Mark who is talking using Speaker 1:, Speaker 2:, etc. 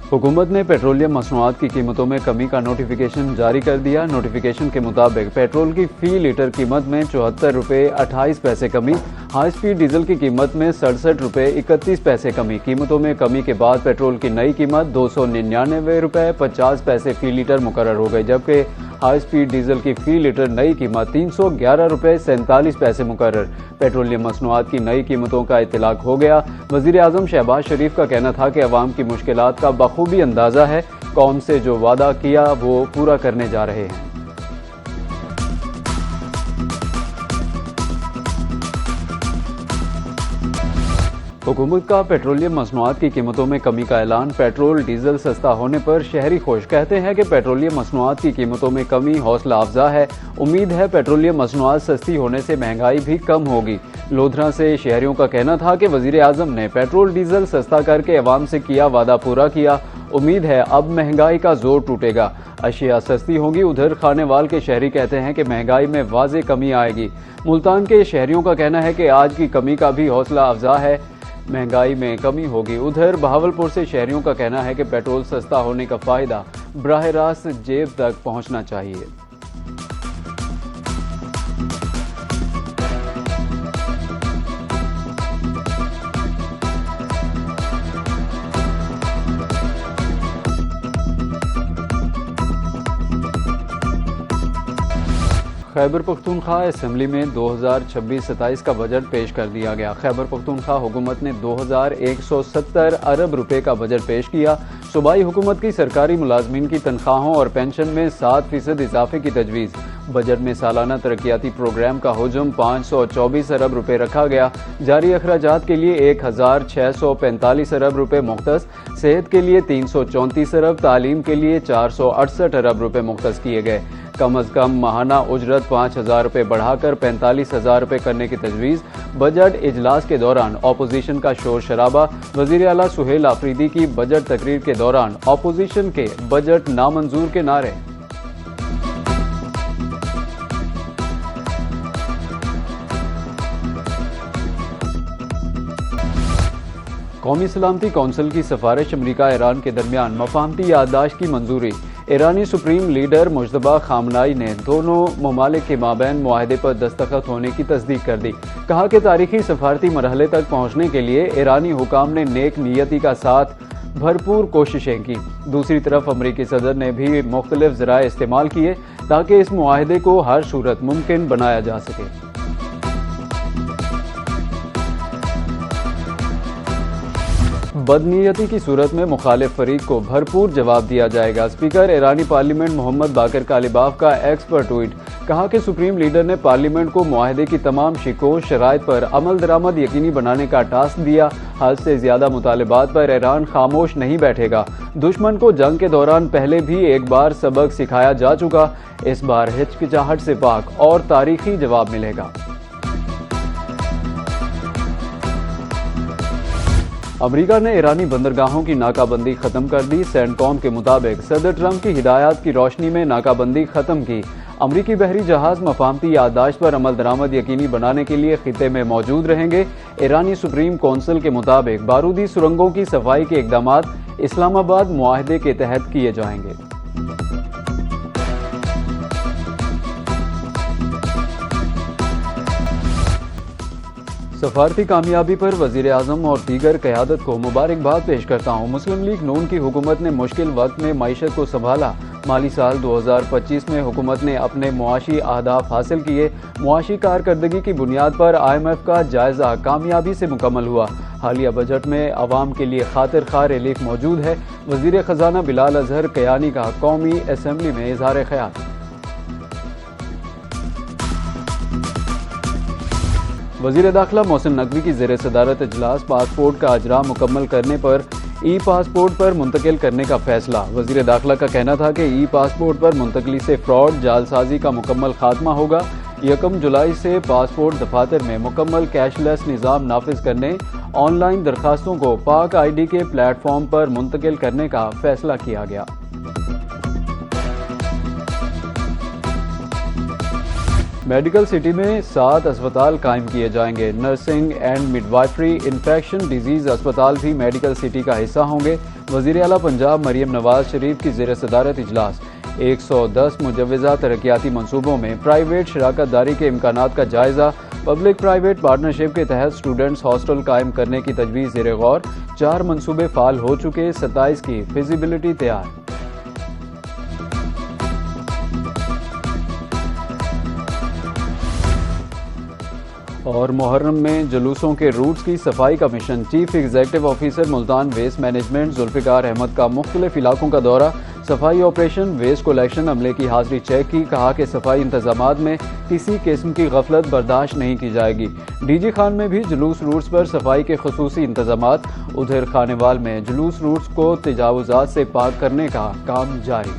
Speaker 1: हुकूमत ने पेट्रोलियम मसनूआत की कीमतों में कमी का नोटिफिकेशन जारी कर दिया। नोटिफिकेशन के मुताबिक पेट्रोल की फी लीटर कीमत में 74 रुपये 28 पैसे कमी, हाई स्पीड डीजल की कीमत में 67 रुपये 31 पैसे कमी। कीमतों में कमी के बाद पेट्रोल की नई कीमत 299 रुपये 50 पैसे फी लीटर मुकर्रर हो गई, जबकि हाई स्पीड डीजल की फी लीटर नई कीमत 311 रुपये 47 पैसे मुकर्रर। पेट्रोलियम मसनूआत की नई कीमतों का इतलाक हो गया। वज़ीर आज़म शहबाज शरीफ का कहना था कि अवाम की मुश्किलात का बखूबी अंदाज़ा है, कौम से जो वादा किया वो पूरा करने जा रहे हैं। हुकूमत का पेट्रोलियम मसनूआत की कीमतों में कमी का ऐलान। पेट्रोल डीजल सस्ता होने पर शहरी खुश। कहते हैं कि पेट्रोलियम मसनूआत की कीमतों में कमी हौसला अफजा है। उम्मीद है पेट्रोलियम मसनूआत सस्ती होने से महंगाई भी कम होगी। लोधरा से शहरियों का कहना था कि वज़ीर आज़म ने पेट्रोल डीजल सस्ता करके अवाम से किया वादा पूरा किया। उम्मीद है अब महंगाई का जोर टूटेगा, अशिया सस्ती होगी। उधर खानेवाल के शहरी कहते हैं कि महंगाई में वाज़े कमी आएगी। मुल्तान के शहरियों का कहना है कि आज की कमी का भी हौसला अफजा है, महंगाई में कमी होगी। उधर बहावलपुर से शहरियों का कहना है कि पेट्रोल सस्ता होने का फ़ायदा बराह रास्त जेब तक पहुंचना चाहिए। खैबर पख्तूनख्वा असम्बली में 2026-27 का बजट पेश कर दिया गया। खैबर पख्तूनख्वा हुकूमत ने 2170 अरब रुपए का बजट पेश किया। सूबाई हुकूमत की सरकारी मुलाजमीन की तनख्वाहों और पेंशन में 7% इजाफे की तजवीज़। बजट में सालाना तरक्याती प्रोग्राम का हुजम 524 अरब रुपए रखा गया। जारी अखराजात के लिए 1645 अरब रुपए मुख्तस, सेहत के लिए 334 अरब, तालीम के लिए 468 अरब रुपए मुख्तस किए गए। कम अज़ कम माहाना उजरत 5000 रुपये बढ़ाकर 45,000 रुपये करने की तजवीज़। बजट इजलास के दौरान अपोजिशन का शोर शराबा। वज़ीर आला सुहेल आफरीदी की बजट तकरीर के दौरान अपोजिशन के बजट नामंजूर के नारे। कौमी सलामती कौंसिल की सिफारिश अमरीका ईरान के दरमियान मफाहमती याददाश्त की मंजूरी। ईरानी सुप्रीम लीडर मुज्तबा खामनाई ने दोनों ममालिक के माबैन मुआहदे पर दस्तखत होने की तस्दीक कर दी। कहा कि तारीखी सफारती मरहले तक पहुँचने के लिए ईरानी हुकाम ने नेक नीयती का साथ भरपूर कोशिशें की। दूसरी तरफ अमरीकी सदर ने भी मुख्तलिफ ज़राए इस्तेमाल किए ताकि इस मुआहदे को हर सूरत मुमकिन बनाया जा सके। बदनीयती की सूरत में मुखालिफ फरीक को भरपूर जवाब दिया जाएगा। स्पीकर ईरानी पार्लियामेंट मोहम्मद बाकर कालिबाफ का एक्स पर ट्वीट। कहा कि सुप्रीम लीडर ने पार्लियामेंट को मुआहदे की तमाम शिकों शराइत पर अमल दरामद यकीनी बनाने का टास्क दिया। हद से ज्यादा मुतालबात पर ईरान खामोश नहीं बैठेगा। दुश्मन को जंग के दौरान पहले भी एक बार सबक सिखाया जा चुका, इस बार हिचकिचाहट से पाक और तारीखी जवाब मिलेगा। अमेरिका ने ईरानी बंदरगाहों की नाकाबंदी खत्म कर दी। सेंटकॉम के मुताबिक सदर ट्रंप की हिदायत की रोशनी में नाकाबंदी खत्म की। अमरीकी बहरी जहाज मफाहमती याददाश्त पर अमल दरामद यकीनी बनाने के लिए खिते में मौजूद रहेंगे। ईरानी सुप्रीम कौंसिल के मुताबिक बारूदी सुरंगों की सफाई के इकदामात इस्लामाबाद मुआहदे के तहत किए जाएंगे। सफारती कामयाबी पर वज़ीर आज़म और दीगर क़यादत को मुबारकबाद पेश करता हूँ। मुस्लिम लीग नून की हुकूमत ने मुश्किल वक्त में मईशत को संभाला। माली साल 2025 में हुकूमत ने अपने मुआशी अहदाफ हासिल किए। मुआशी कारकर्दगी की बुनियाद पर IMF का जायज़ा कामयाबी से मुकम्मल हुआ। हालिया बजट में अवाम के लिए खातिर खा रिलीफ मौजूद है। वज़ीर ख़जाना बिलाल अज़हर कयानी का कौमी असम्बली में इज़हार ख्याल। वज़ीर दाखिला मोहसिन नकवी की ज़ेर सदारत इजलास पासपोर्ट का अजरा मुकम्मल करने पर ई पासपोर्ट पर मुंतकिल करने का फैसला। वज़ीर दाखिला का कहना था कि ई पासपोर्ट पर मुंतकली से फ्रॉड जालसाजी का मुकम्मल खात्मा होगा। 1 जुलाई से पासपोर्ट दफातर में मुकम्मल कैशलेस निज़ाम नाफिज करने, ऑनलाइन दरखास्तों को पाक ID के प्लेटफॉर्म पर मुंतकिल करने का फैसला किया गया। मेडिकल सिटी में 7 अस्पताल कायम किए जाएंगे। Nursing and midwifery, infection disease अस्पताल भी मेडिकल सिटी का हिस्सा होंगे। वज़ीर आला पंजाब मरीम नवाज शरीफ की ज़ेर सदारत इजलास 110 मुजव्वज़ा तरक्याती मनसूबों में प्राइवेट शराकत दारी के इम्कानात का जायज़ा। पब्लिक प्राइवेट पार्टनरशिप के तहत स्टूडेंट्स हॉस्टल कायम करने की तजवीज़ ज़ेर गौर। 4 मनसूबे फ़ाल हो चुके, 27 की फिजिबिलिटी तैयार। और मुहर्रम में जुलूसों के रूट्स की सफाई का मिशन। Chief executive officer Multan waste management Zulfiqar Ahmed का मुख्तलिफ इलाकों का दौरा। सफाई ऑपरेशन, वेस्ट कलेक्शन, अमले की हाजिरी चेक की। कहा कि सफाई इंतजामात में किसी किस्म की गफलत बर्दाश्त नहीं की जाएगी। डीजी खान में भी जुलूस रूट्स पर सफाई के खुसूसी इंतजामात। उधर खानेवाल में जुलूस रूट्स को तजावुजात से पाक करने का काम जारी।